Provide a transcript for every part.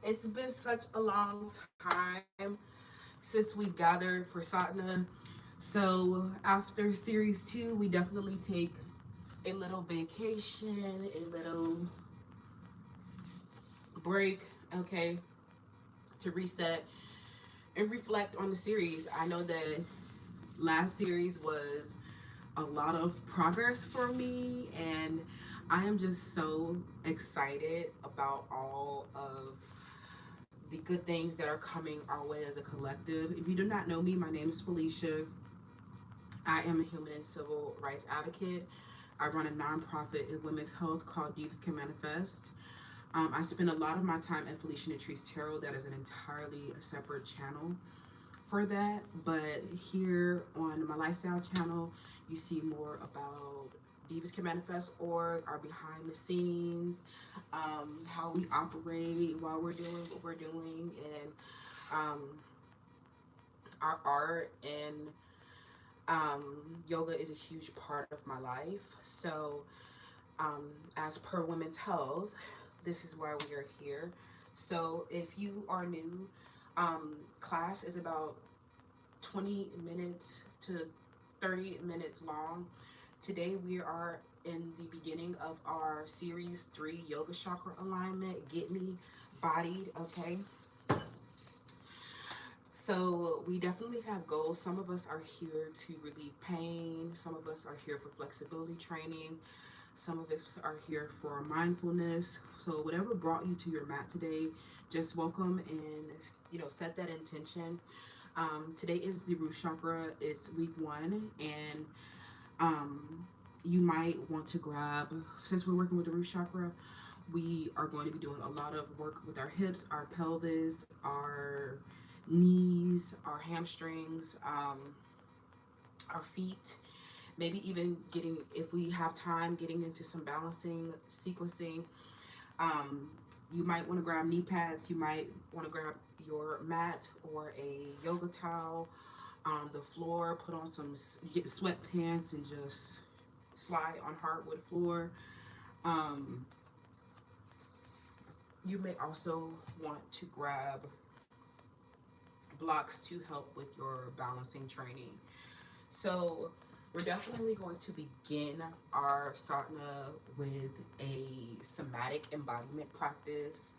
It's been such a long time since we gathered for Satna. So after series two, we definitely take a little vacation, a little break, okay, to reset and reflect on the series. I know that last series was a lot of progress for me, and I am just so excited about all of the good things that are coming our way as a collective. If you do not know me, my name is Felicia. I am a human and civil rights advocate. I run a nonprofit in women's health called Divas Can Manifest. I spend a lot of my time at Felicia Natrice Tarot. That is an entirely separate channel for that. But here on my lifestyle channel, you see more about Divas Can Manifest org, our behind the scenes, how we operate while we're doing what we're doing, and um, our art and yoga is a huge part of my life. So, as per Women's Health, this is why we are here. So, if you are new, class is about 20 minutes to 30 minutes long. Today, we are in the beginning of our series 3 yoga chakra alignment. Get me bodied, okay? So we definitely have goals. Some of us are here to relieve pain. Some of us are here for flexibility training. Some of us are here for mindfulness. So whatever brought you to your mat today, just welcome and set that intention. Today is the root chakra. It's week 1, and you might want to grab, since we're working with the root chakra, we are going to be doing a lot of work with our hips, our pelvis, our knees, our hamstrings, our feet, maybe even getting, if we have time, getting into some balancing, sequencing. Um, you might want to grab knee pads, you might want to grab your mat or a yoga towel, the floor, put on some, get sweatpants and just slide on hardwood floor. Um, you may also want to grab blocks to help with your balancing training. So we're definitely going to begin our sadhana with a somatic embodiment practice.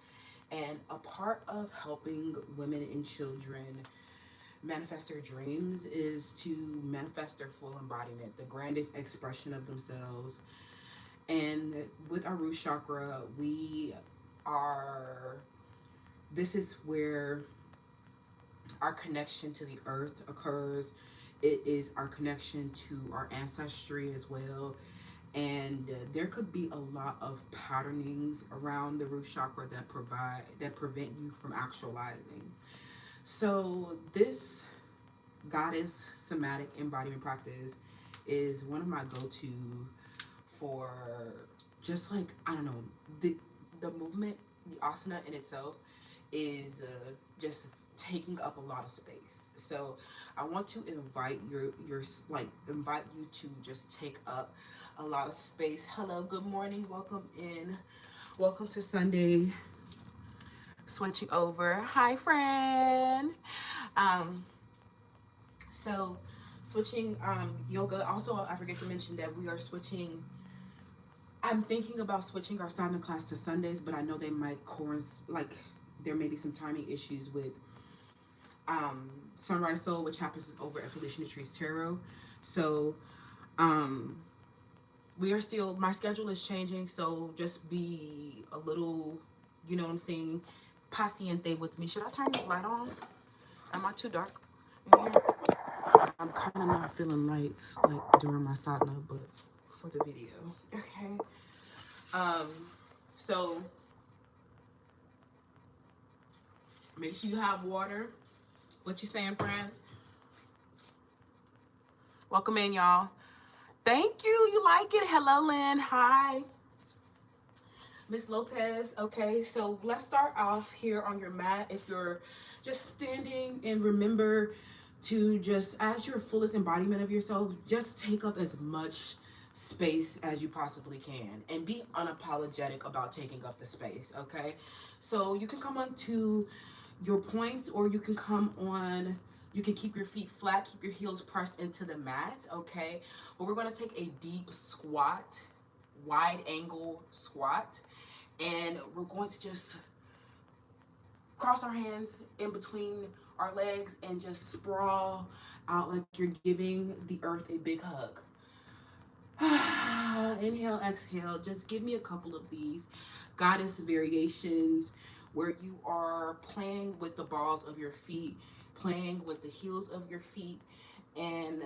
And a part of helping women and children manifest their dreams is to manifest their full embodiment, the grandest expression of themselves. And with our root chakra, are, this is where our connection to the earth occurs. It is our connection to our ancestry as well. And there could be a lot of patternings around the root chakra that prevent you from actualizing. So this goddess somatic embodiment practice is one of my go-to for, just like, I don't know, the movement, the asana in itself is just taking up a lot of space. So I want to invite invite you to just take up a lot of space. Hello, good morning, welcome in, welcome to Sunday switching over. Hi, friend. Um, so switching yoga. Also, I forget to mention that we are switching. I'm thinking about switching our sadhana class to Sundays, but I know they might there may be some timing issues with Sunrise Soul, which happens over at Felicia Natrice Tarot. So we are still, my schedule is changing, so just be a little, you know what I'm saying, paciente with me. Should I turn this light on? Am I too dark in here? I'm kind of not feeling lights like during my sadhana, but for the video. Okay. Um, so make sure you have water. What you saying, friends? Welcome in, y'all. Thank you. You like it? Hello, Lynn. Hi. Miss Lopez. Okay, so let's start off here on your mat. If you're just standing, and remember to just, as your fullest embodiment of yourself, just take up as much space as you possibly can, and be unapologetic about taking up the space. Okay, so you can come on to your point, or you can come on, you can keep your feet flat, keep your heels pressed into the mat. Okay, but we're going to take a deep squat, wide angle squat, and we're going to just cross our hands in between our legs and just sprawl out like you're giving the earth a big hug. Inhale, exhale. Just give me a couple of these goddess variations where you are playing with the balls of your feet, playing with the heels of your feet, and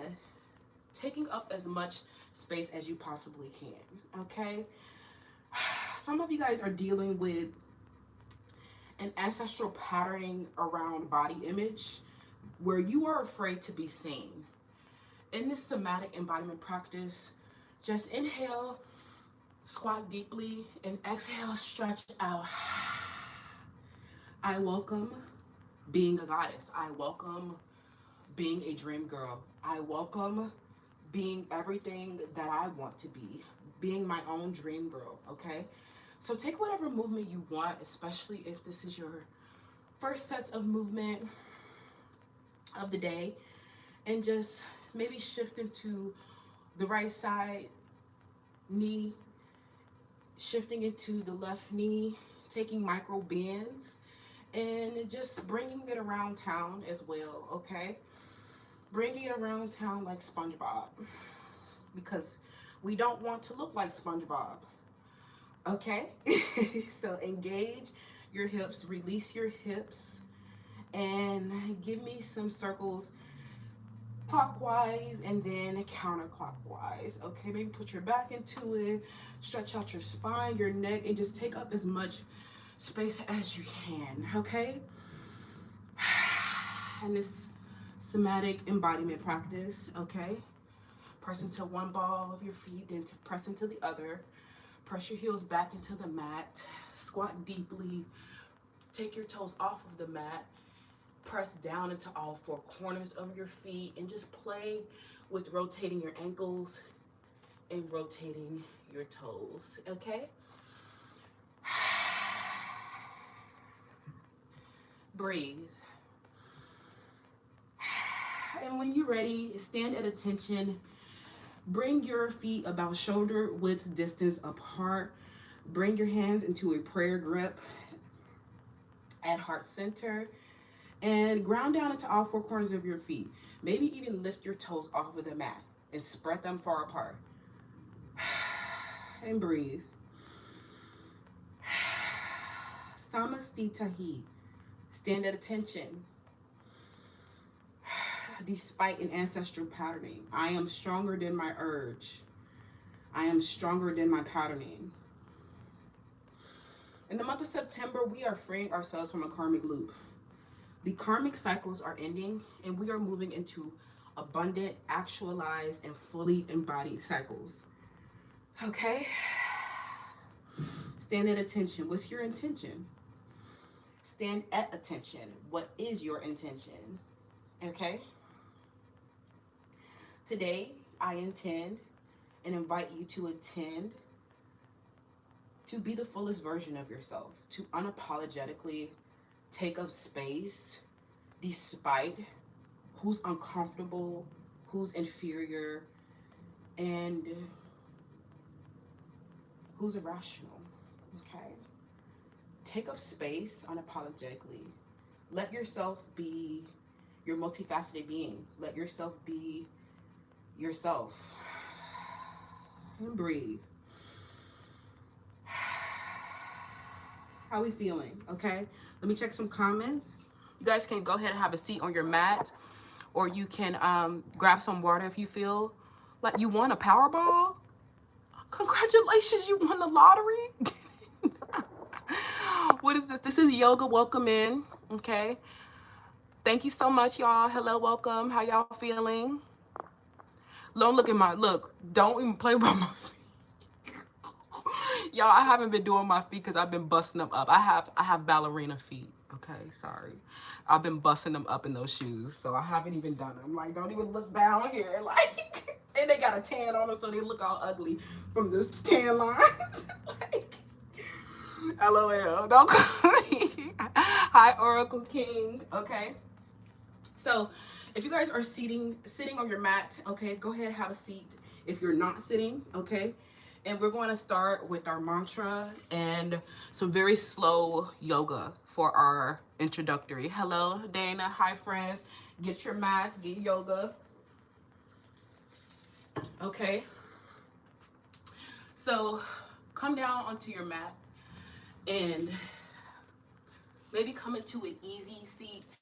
taking up as much space as you possibly can. Okay? Some of you guys are dealing with an ancestral patterning around body image where you are afraid to be seen. In this somatic embodiment practice, just inhale, squat deeply, and exhale, stretch out. I welcome being a goddess. I welcome being a dream girl. I welcome being everything that I want to be, being my own dream girl, okay? So take whatever movement you want, especially if this is your first set of movement of the day, and just maybe shift into the right side knee, shifting into the left knee, taking micro bends, and just bringing it around town as well, okay? Bringing it around town like SpongeBob, because we don't want to look like SpongeBob, okay? So engage your hips, release your hips, and give me some circles clockwise and then counterclockwise. Okay, maybe put your back into it, stretch out your spine, your neck, and just take up as much space as you can. Okay, and this somatic embodiment practice. Okay, press into one ball of your feet, then to press into the other. Press your heels back into the mat, squat deeply, take your toes off of the mat, press down into all four corners of your feet, and just play with rotating your ankles and rotating your toes, okay? Breathe. And when you're ready, stand at attention. Bring your feet about shoulder width distance apart. Bring your hands into a prayer grip at heart center. And ground down into all four corners of your feet. Maybe even lift your toes off of the mat and spread them far apart. And breathe. Samastitahi. Stand at attention. Despite an ancestral patterning, I am stronger than my urge. I am stronger than my patterning. In the month of September, we are freeing ourselves from a karmic loop. The karmic cycles are ending, and we are moving into abundant, actualized, and fully embodied cycles. Okay? Stand at attention. What's your intention? Stand at attention. What is your intention? Okay? Today, I intend and invite you to attend to be the fullest version of yourself, to unapologetically take up space despite who's uncomfortable, who's inferior, and who's irrational, okay? Take up space unapologetically. Let yourself be your multifaceted being. Let yourself be yourself. And breathe. How we feeling? Okay, let me check some comments. You guys can go ahead and have a seat on your mat, or you can grab some water if you feel like you won a Powerball. Congratulations, you won the lottery. What is this? This is yoga. Welcome in. Okay, thank you so much, y'all. Hello, welcome. How y'all feeling? Don't look at my look. Don't even play with my feet. Y'all, I haven't been doing my feet because I've been busting them up. I have ballerina feet. Okay, sorry. I've been busting them up in those shoes, so I haven't even done them. Like, don't even look down here. Like, and they got a tan on them, so they look all ugly from this tan line. Like, LOL. Don't call me. Hi, Oracle King. Okay. So, if you guys are sitting on your mat, okay, go ahead, have a seat. If you're not sitting, okay, and we're going to start with our mantra and some very slow yoga for our introductory. Hello, Dana. Hi, friends. Get your mats, get yoga. Okay. So, come down onto your mat and maybe come into an easy seat.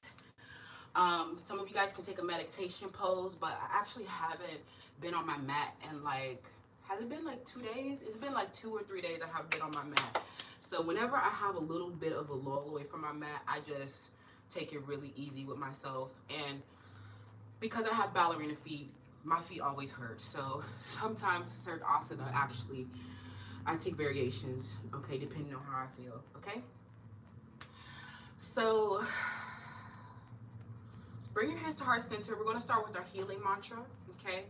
Some of you guys can take a meditation pose, but I actually haven't been on my mat in like, has it been like 2 days? It's been like 2 or 3 days I haven't been on my mat. So whenever I have a little bit of a lull away from my mat, I just take it really easy with myself. And because I have ballerina feet, my feet always hurt. So sometimes certain asana, actually, I take variations, okay, depending on how I feel, okay? So bring your hands to heart center. We're going to start with our healing mantra, okay?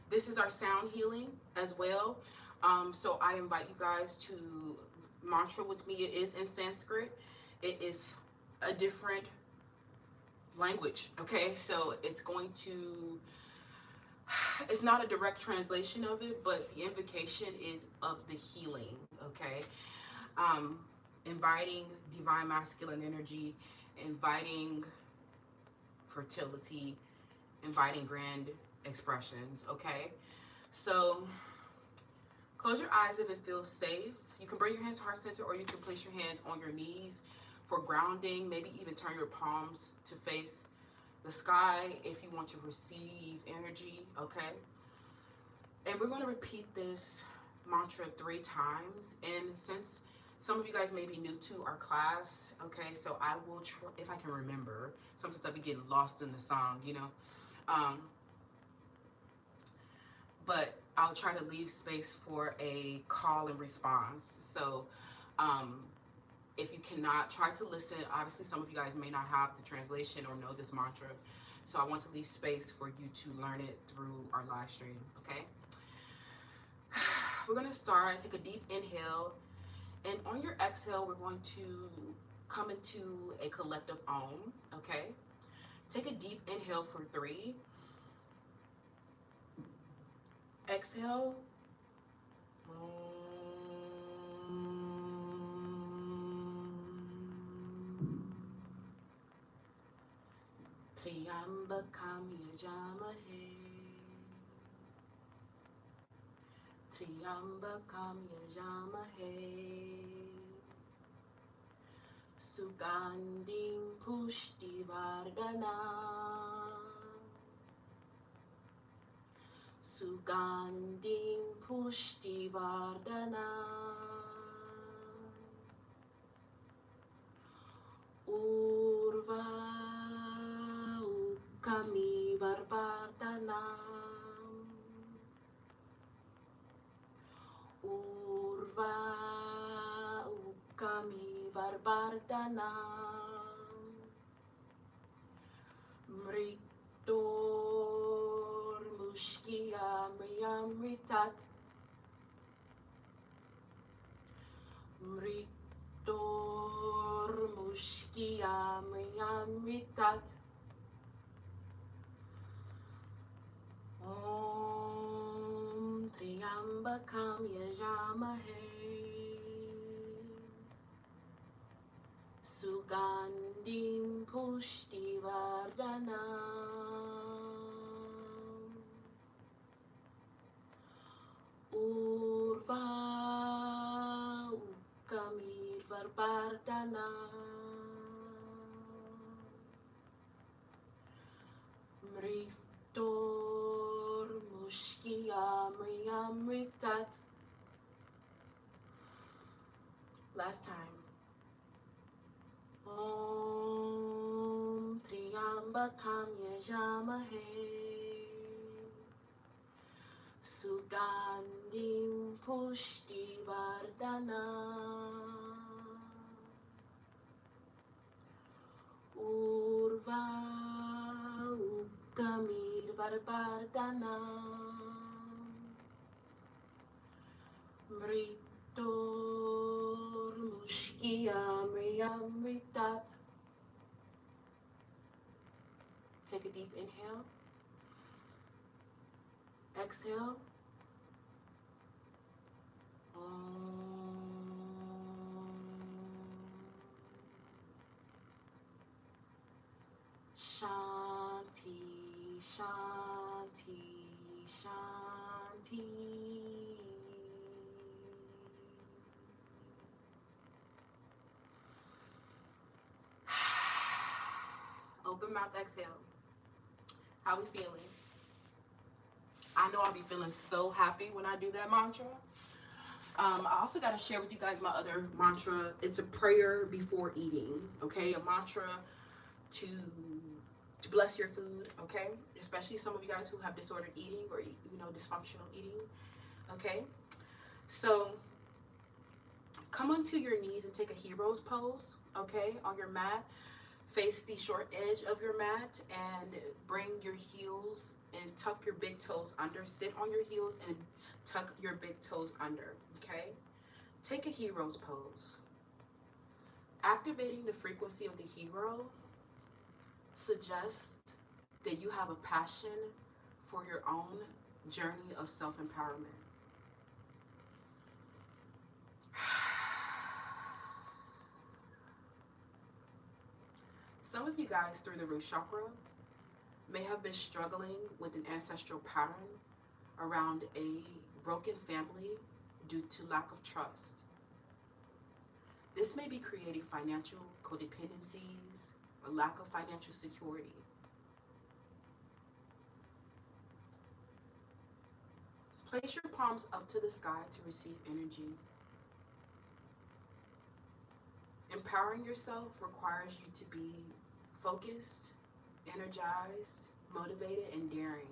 This is our sound healing as well. So I invite you guys to mantra with me. It is in Sanskrit. It is a different language, okay? So it's going to, it's not a direct translation of it, but the invocation is of the healing, okay? Inviting divine masculine energy, inviting fertility, inviting grand expressions, okay? So close your eyes if it feels safe. You can bring your hands to heart center, or you can place your hands on your knees for grounding. Maybe even turn your palms to face the sky if you want to receive energy, okay? And we're going to repeat this mantra 3 times. And since some of you guys may be new to our class, okay, so I will try, if I can remember. Sometimes I be getting lost in the song, you know. But I'll try to leave space for a call and response. So if you cannot, try to listen. Obviously, some of you guys may not have the translation or know this mantra. So I want to leave space for you to learn it through our live stream, okay? We're going to start. Take a deep inhale. And on your exhale, we're going to come into a collective Om, okay? Take a deep inhale for 3. Exhale. Triambakam yajamahe. Triambakam yajamahe. Sugandhim pushtivardhana. Sugandhim pushtivardhana. Urva ukami varbardhana. Urva ukami varbardhana. Mritor mushkia mriamritat. Mritor mushkia mriamritat. Om Triambakam yajamahe. Sugandhim pushtivardhana. Urva ukamir varbardhana. Mritor mushkia mriamritat. Last time. Om Triambakam yajamahe. Sugandhim pushtivardhana. Bardana Mritor Mushkia Mritat. Take a deep inhale. Exhale. Shanti, Shanti, Shanti. Open mouth, exhale. How we feeling? I know I'll be feeling so happy when I do that mantra. I also got to share with you guys my other mantra. It's a prayer before eating, okay? A mantra to bless your food, okay? Especially some of you guys who have disordered eating or, dysfunctional eating, okay? So come onto your knees and take a hero's pose, okay, on your mat. Face the short edge of your mat and bring your heels and tuck your big toes under. Sit on your heels and tuck your big toes under, okay? Take a hero's pose. Activating the frequency of the hero suggests that you have a passion for your own journey of self-empowerment. Some of you guys through the root chakra may have been struggling with an ancestral pattern around a broken family due to lack of trust. This may be creating financial codependencies or lack of financial security. Place your palms up to the sky to receive energy. Empowering yourself requires you to be focused, energized, motivated, and daring.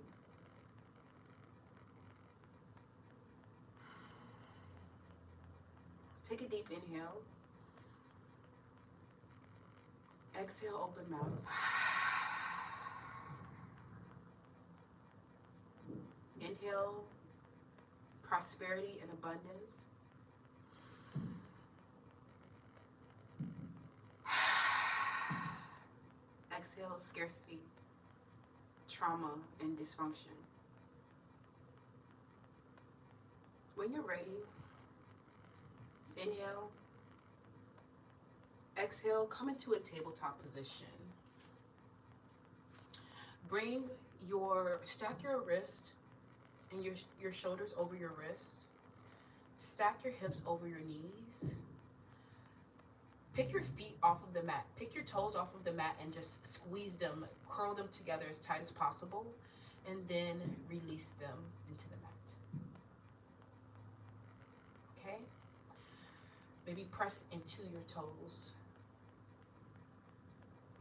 Take a deep inhale. Exhale, open mouth. Inhale, prosperity and abundance. Exhale, scarcity, trauma, and dysfunction. When you're ready, inhale. Exhale, come into a tabletop position. Stack your wrist and your shoulders over your wrist. Stack your hips over your knees. Pick your feet off of the mat. Pick your toes off of the mat and just squeeze them, curl them together as tight as possible, and then release them into the mat. Okay? Maybe press into your toes,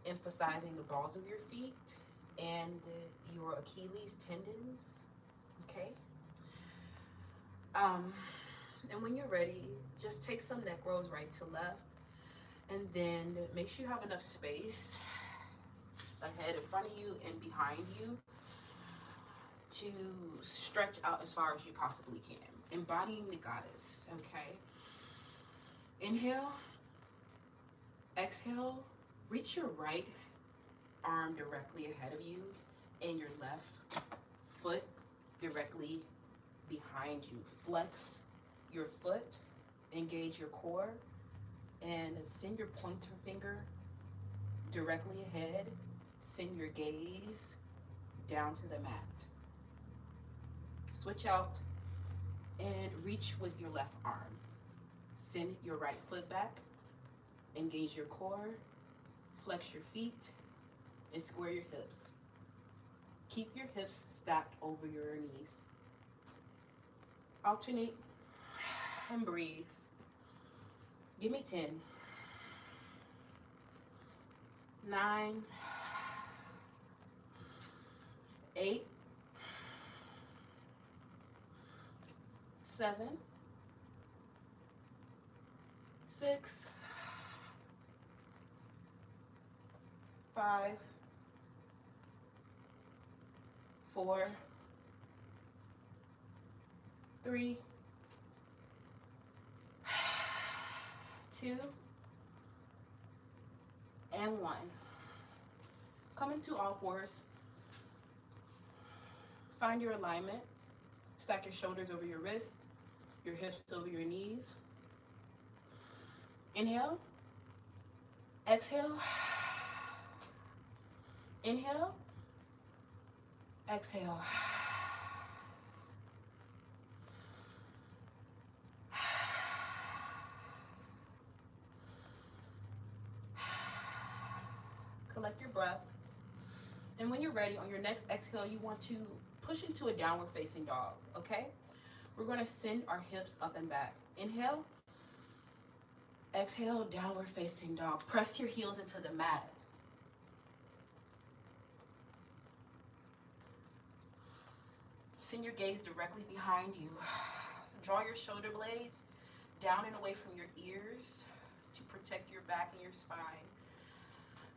emphasizing the balls of your feet and your Achilles tendons. Okay? And when you're ready, just take some neck rolls right to left. And then make sure you have enough space ahead, in front of you, and behind you to stretch out as far as you possibly can. Embodying the goddess, okay? Inhale. Exhale. Reach your right arm directly ahead of you and your left foot directly behind you. Flex your foot, engage your core, and send your pointer finger directly ahead. Send your gaze down to the mat. Switch out and reach with your left arm. Send your right foot back. Engage your core. Flex your feet and square your hips. Keep your hips stacked over your knees. Alternate and breathe. Give me 10, 9, 8, 7, 6, 5, 4, 3, 2, and 1. Come into all fours. Find your alignment. Stack your shoulders over your wrists, your hips over your knees. Inhale. Exhale. Inhale. Exhale. Collect your breath. And when you're ready, on your next exhale, you want to push into a downward facing dog, okay? We're going to send our hips up and back. Inhale. Exhale, downward facing dog. Press your heels into the mat. Send your gaze directly behind you. Draw your shoulder blades down and away from your ears to protect your back and your spine.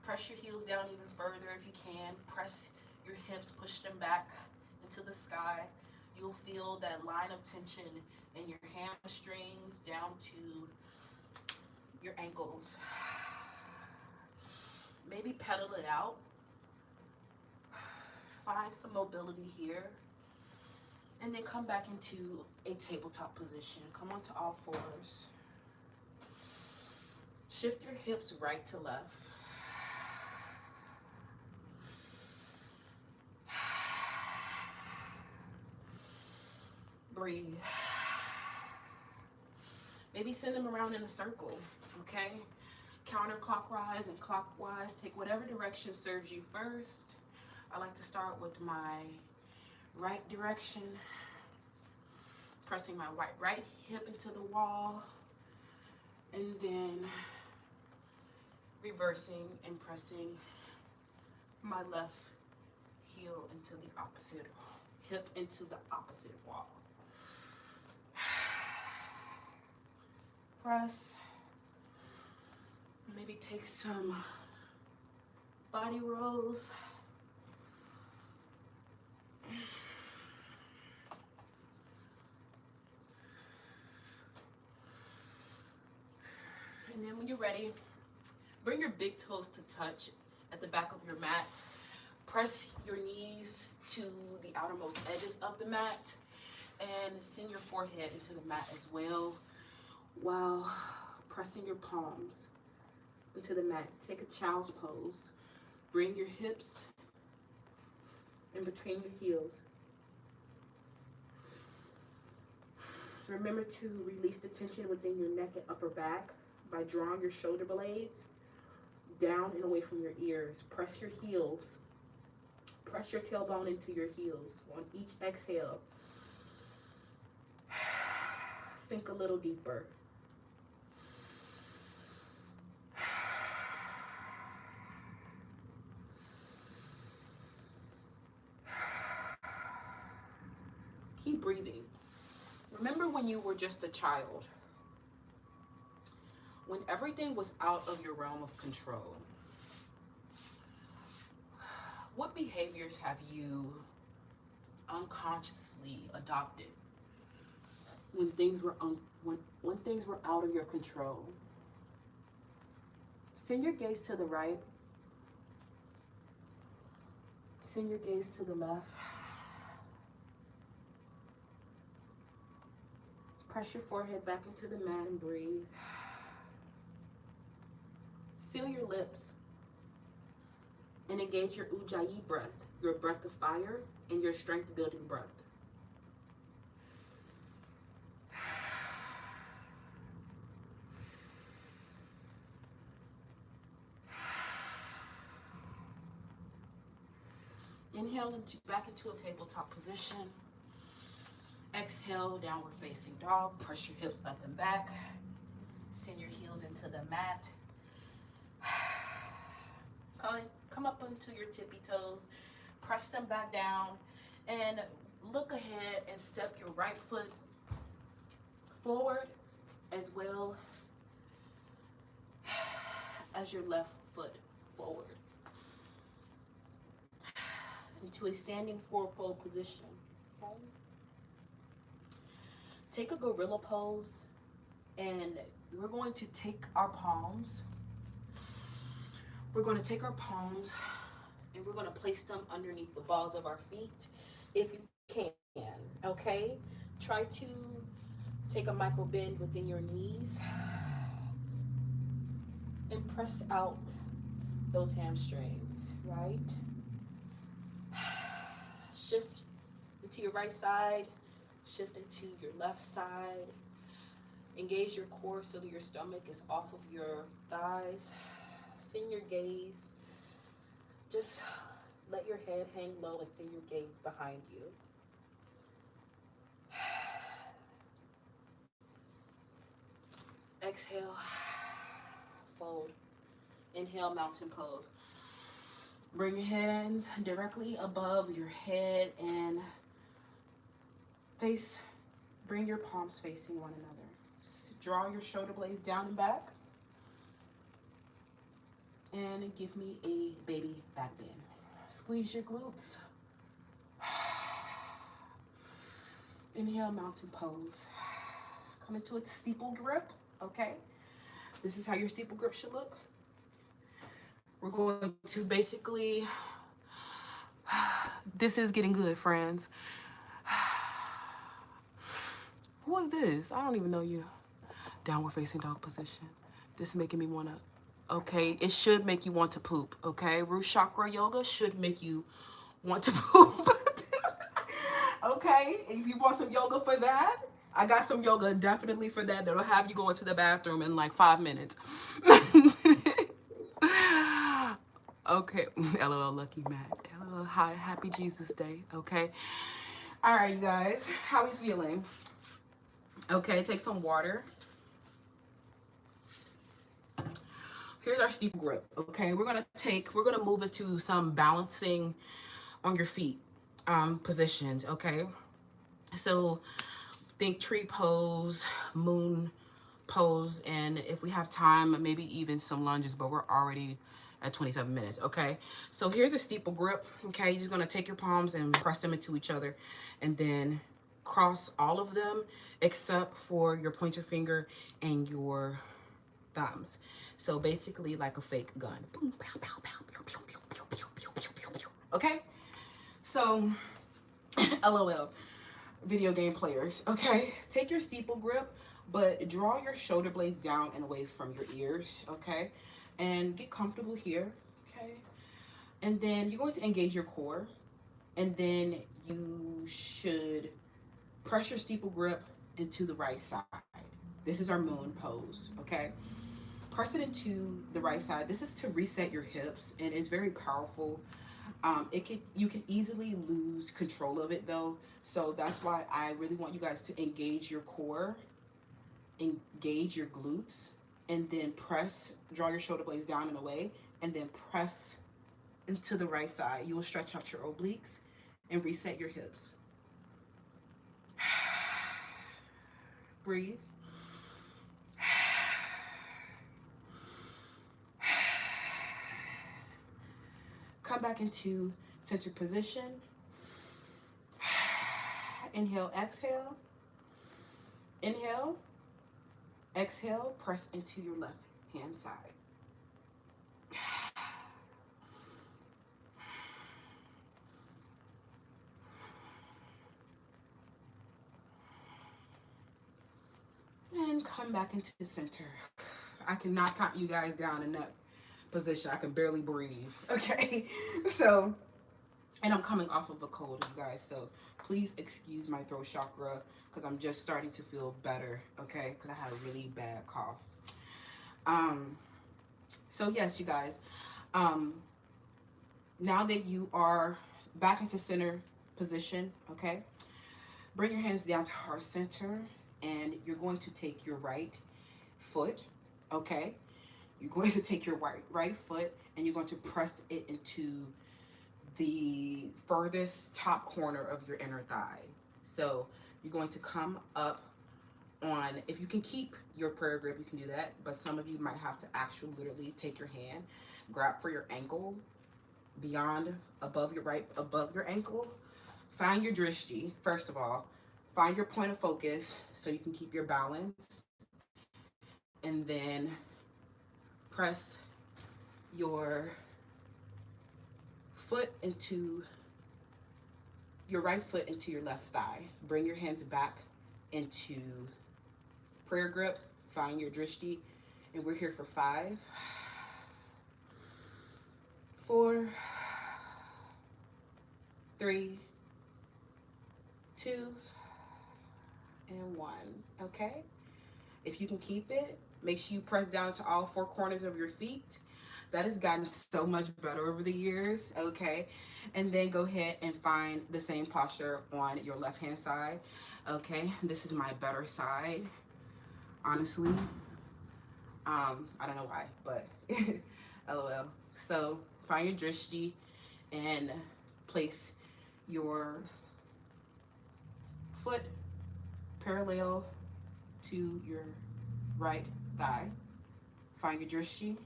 Press your heels down even further if you can. Press your hips, push them back into the sky. You'll feel that line of tension in your hamstrings down to your ankles. Maybe pedal it out. Find some mobility here. And then come back into a tabletop position. Come onto all fours. Shift your hips right to left. Breathe. Maybe send them around in a circle, okay? Counterclockwise and clockwise. Take whatever direction serves you first. I like to start with my right direction, pressing my right hip into the wall, and then reversing and pressing my left heel into the opposite, hip into the opposite wall. Press. Maybe take some body rolls. And then when you're ready, bring your big toes to touch at the back of your mat. Press your knees to the outermost edges of the mat and send your forehead into the mat as well while pressing your palms into the mat. Take a child's pose. Bring your hips in between your heels. Remember to release the tension within your neck and upper back by drawing your shoulder blades down and away from your ears. Press your heels. Press your tailbone into your heels on each exhale. Sink a little deeper. Keep breathing. Remember when you were just a child, when everything was out of your realm of control. What behaviors have you unconsciously adopted when things were when things were out of your control? Send your gaze to the right. Send your gaze to the left. Press your forehead back into the mat and breathe. Seal your lips and engage your Ujjayi breath, your breath of fire and your strength building breath. Inhale back into a tabletop position. Exhale, downward facing dog. Press your hips up and back. Send your heels into the mat. Come up onto your tippy toes. Press them back down and look ahead and step your right foot forward as well as your left foot forward. into a standing forward fold position. Okay. Take a gorilla pose, and we're going to take our palms. We're going to take our palms and we're going to place them underneath the balls of our feet if you can. Okay. Try to take a micro bend within your knees and press out those hamstrings, right? Shift into your right side, shift into your left side. Engage your core so that your stomach is off of your thighs. Send your gaze. Just let your head hang low and send your gaze behind you. Exhale, fold. Inhale, mountain pose. Bring your hands directly above your head and bring your palms facing one another. Draw your shoulder blades down and back. And give me a baby back bend. Squeeze your glutes. Inhale, mountain pose. Come into a steeple grip, okay? This is how your steeple grip should look. We're going to basically, this is getting good, friends. Who is this? I don't even know you. Downward facing dog position. This is making me wanna, okay, it should make you want to poop, okay? Root chakra yoga should make you want to poop. Okay, if you want some yoga for that, I got some yoga definitely for that. That'll have you go into the bathroom in like 5 minutes. Okay, LOL, lucky Matt. LOL, hi, happy Jesus Day, okay? All right, you guys, how we feeling? Okay, take some water. Here's our steeple grip, okay? We're gonna move into some balancing on your feet positions, okay? So think tree pose, moon pose, and if we have time, maybe even some lunges, but we're already at 27 minutes, okay? So here's a steeple grip, okay? You're just gonna take your palms and press them into each other and then cross all of them except for your pointer finger and your thumbs. So basically like a fake gun. Boom, pow, pow, pow, pew, pew, pew, pew, pew, pew, pew, pew, pew. Okay? So, LOL, video game players, okay? Take your steeple grip, but draw your shoulder blades down and away from your ears, okay? And get comfortable here, okay? And then you're going to engage your core, and then you should press your steeple grip into the right side. This is our moon pose, okay? Press it into the right side. This is to reset your hips, and it's very powerful. You can easily lose control of it though, so that's why I really want you guys to engage your core, engage your glutes, and then draw your shoulder blades down and away, and then press into the right side. You will stretch out your obliques and reset your hips. Breathe. Come back into center position. Inhale, exhale. Inhale, exhale, press into your left hand side. And come back into the center. I cannot count you guys down in that position. I can barely breathe. Okay, so, and I'm coming off of a cold, you guys, so please excuse my throat chakra because I'm just starting to feel better, okay, because I had a really bad cough. So yes, you guys, now that you are back into center position, okay, bring your hands down to heart center, and you're going to take your right foot, okay, you're going to take your right foot and you're going to press it into the furthest top corner of your inner thigh. So you're going to come up on, if you can keep your prayer grip, you can do that, but some of you might have to actually literally take your hand, grab for your ankle, beyond, above your ankle. Find your drishti, first of all. Find your point of focus so you can keep your balance. And then press your foot into your right foot into your left thigh. Bring your hands back into prayer grip. Find your drishti. And we're here for 5, 4, 3, 2, and 1. Okay? If you can keep it, make sure you press down to all 4 corners of your feet. That has gotten so much better over the years. Okay? And then go ahead and find the same posture on your left hand side. Okay? This is my better side, honestly. I don't know why, but LOL. So find your drishti and place your foot parallel to your right thigh. Find your drishti,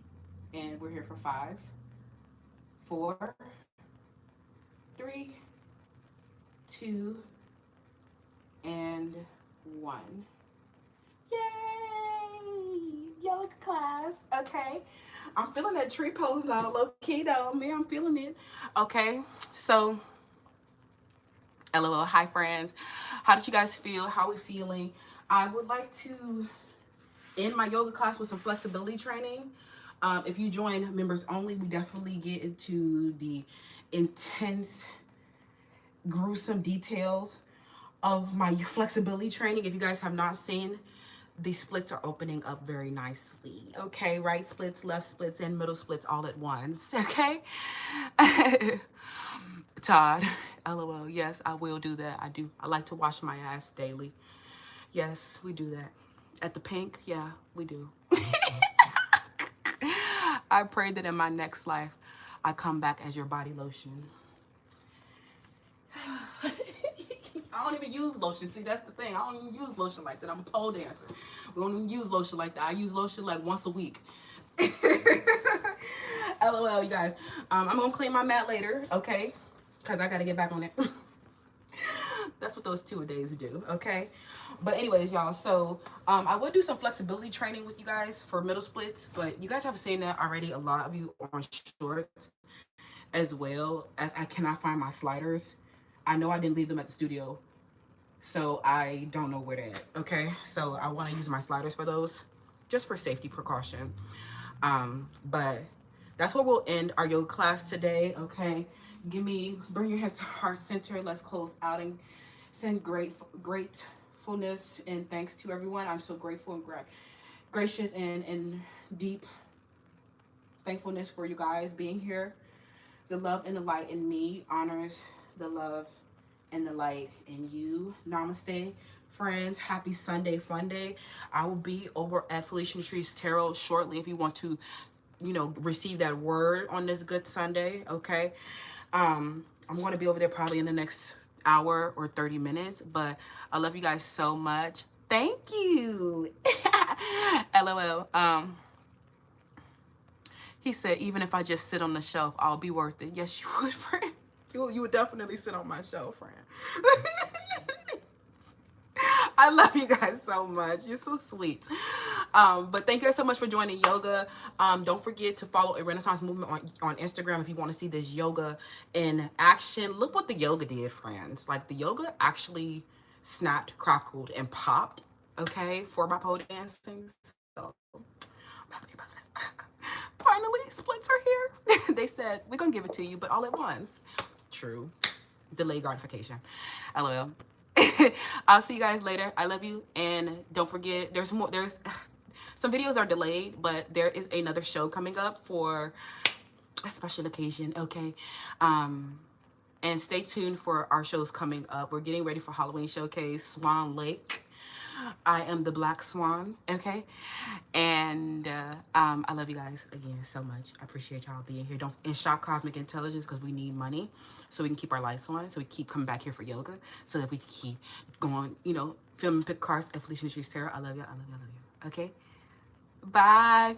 and we're here for 5, 4, 3, 2, and 1. Yay! Yoga class. Okay. I'm feeling that tree pose now, low key though. Man, I'm feeling it. Okay. So, LOL. Hi, friends. How did you guys feel? How are we feeling? I would like to end my yoga class with some flexibility training. If you join members only, we definitely get into the intense, gruesome details of my flexibility training. If you guys have not seen, these splits are opening up very nicely. Okay, right splits, left splits, and middle splits all at once. Okay. Todd, LOL. Yes, I will do that. I do. I like to wash my ass daily. Yes, we do that. At the pink, yeah, we do. I pray that in my next life, I come back as your body lotion. I don't even use lotion. See, that's the thing. I don't even use lotion like that. I'm a pole dancer. We don't even use lotion like that. I use lotion like once a week. LOL, you guys. I'm going to clean my mat later, okay? Because I got to get back on it. That's what those 2-a-days do, okay? But anyways, y'all, so I will do some flexibility training with you guys for middle splits, but you guys have seen that already, a lot of you on shorts, as well as I cannot find my sliders. I know I didn't leave them at the studio, so I don't know where they're at, okay? So I want to use my sliders for those, just for safety precaution. But that's where we'll end our yoga class today, okay? Bring your hands to heart center. Let's close out and send gratefulness and thanks to everyone. I'm so grateful and gracious and deep thankfulness for you guys being here. The love and the light in me honors the love and the light in you. Namaste, friends. Happy Sunday fun day. I will be over at Felicia Trees Tarot shortly if you want to, receive that word on this good Sunday, okay? I'm going to be over there probably in the next hour or 30 minutes, but I love you guys so much. Thank you. LOL. He said, even if I just sit on the shelf, I'll be worth it. Yes, you would, friend. You would definitely sit on my shelf, friend. I love you guys so much. You're so sweet. But thank you guys so much for joining yoga. Don't forget to follow a Renaissance Movement on Instagram if you want to see this yoga in action. Look what the yoga did, friends. Like, the yoga actually snapped, crackled, and popped, okay, for my pole dancing. So I'm happy about that. Finally, splits are here. They said, we're going to give it to you, but all at once. True. Delayed gratification. LOL. I'll see you guys later. I love you. And don't forget, there's some videos are delayed, but there is another show coming up for a special occasion, okay? And stay tuned for our shows coming up. We're getting ready for Halloween Showcase, Swan Lake. I am the Black Swan, okay? And I love you guys again so much. I appreciate y'all being here. And shop Cosmic Intelligence, because we need money so we can keep our lights on, so we keep coming back here for yoga, so that we can keep going, filming pick cards at Felicia Street Sarah. I love you. I love you. I love you. Okay? Bye.